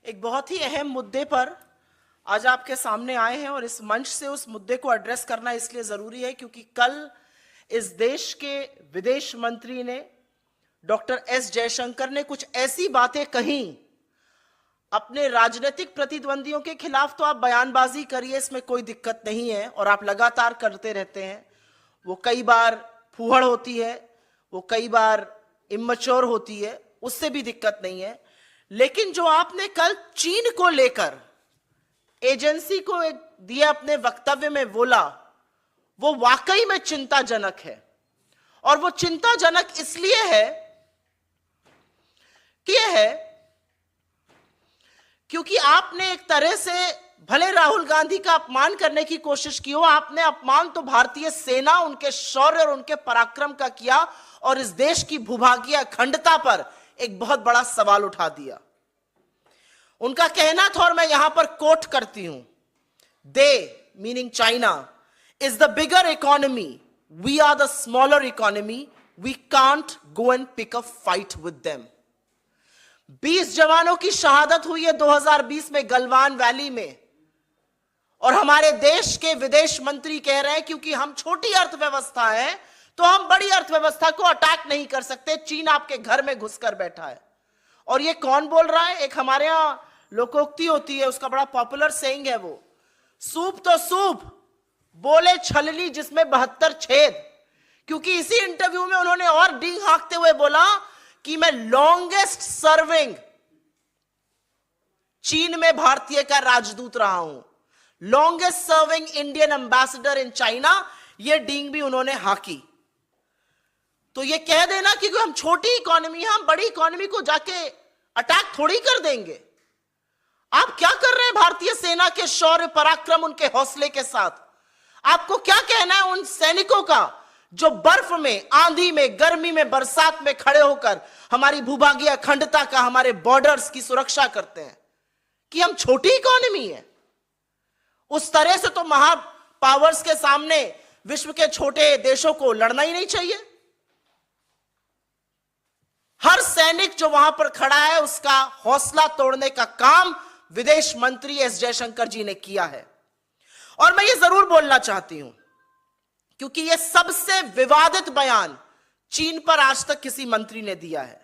एक बहुत ही अहम मुद्दे पर आज आपके सामने आए हैं और इस मंच से उस मुद्दे को एड्रेस करना इसलिए जरूरी है क्योंकि कल इस देश के विदेश मंत्री ने डॉक्टर एस जयशंकर ने कुछ ऐसी बातें कही। अपने राजनीतिक प्रतिद्वंदियों के खिलाफ तो आप बयानबाजी करिए, इसमें कोई दिक्कत नहीं है और आप लगातार करते रहते हैं। वो कई बार फूहड़ होती है, वो कई बार इमैच्योर होती है, उससे भी दिक्कत नहीं है। लेकिन जो आपने कल चीन को लेकर एजेंसी को दिए अपने वक्तव्य में बोला, वो वाकई में चिंताजनक है। और वो चिंताजनक इसलिए है क्योंकि आपने एक तरह से भले राहुल गांधी का अपमान करने की कोशिश की हो, आपने अपमान तो भारतीय सेना, उनके शौर्य और उनके पराक्रम का किया और इस देश की भूभागीय अखंडता पर एक बहुत बड़ा सवाल उठा दिया। उनका कहना था और मैं यहां पर कोट करती हूं, they meaning China is the bigger economy, we are the smaller economy, we can't go and pick a fight with them. 20 जवानों की शहादत हुई है 2020 में गलवान वैली में और हमारे देश के विदेश मंत्री कह रहे हैं क्योंकि हम छोटी अर्थव्यवस्था है तो हम बड़ी अर्थव्यवस्था को अटैक नहीं कर सकते, चीन आपके घर में घुसकर बैठा है। और ये कौन बोल रहा है? एक हमारे यहां लोकोक्ति होती है, उसका बड़ा पॉपुलर सेइंग है वो, सूप तो सूप बोले छलनी जिसमें 72 छेद। क्योंकि इसी इंटरव्यू में उन्होंने और डींग हाँकते हुए बोला कि मैं लॉन्गेस्ट सर्विंग चीन में भारतीय का राजदूत रहा हूं, longest serving Indian ambassador in China. ये डींग भी उन्होंने हाकी। तो ये कह देना कि हम छोटी इकोनॉमी है, हम बड़ी इकोनॉमी को जाके अटैक थोड़ी कर देंगे। आप क्या कर रहे हैं भारतीय सेना के शौर्य पराक्रम, उनके हौसले के साथ? आपको क्या कहना है उन सैनिकों का जो बर्फ में, आंधी में, गर्मी में, बरसात में खड़े होकर हमारी भूभागीय अखंडता का, हमारे बॉर्डर्स की सुरक्षा करते हैं, कि हम छोटी इकोनॉमी है? उस तरह से तो महा पावर्स के सामने विश्व के छोटे देशों को लड़ना ही नहीं चाहिए। हर सैनिक जो वहां पर खड़ा है उसका हौसला तोड़ने का काम विदेश मंत्री एस जयशंकर जी ने किया है। और मैं ये जरूर बोलना चाहती हूं क्योंकि यह सबसे विवादित बयान चीन पर आज तक किसी मंत्री ने दिया है।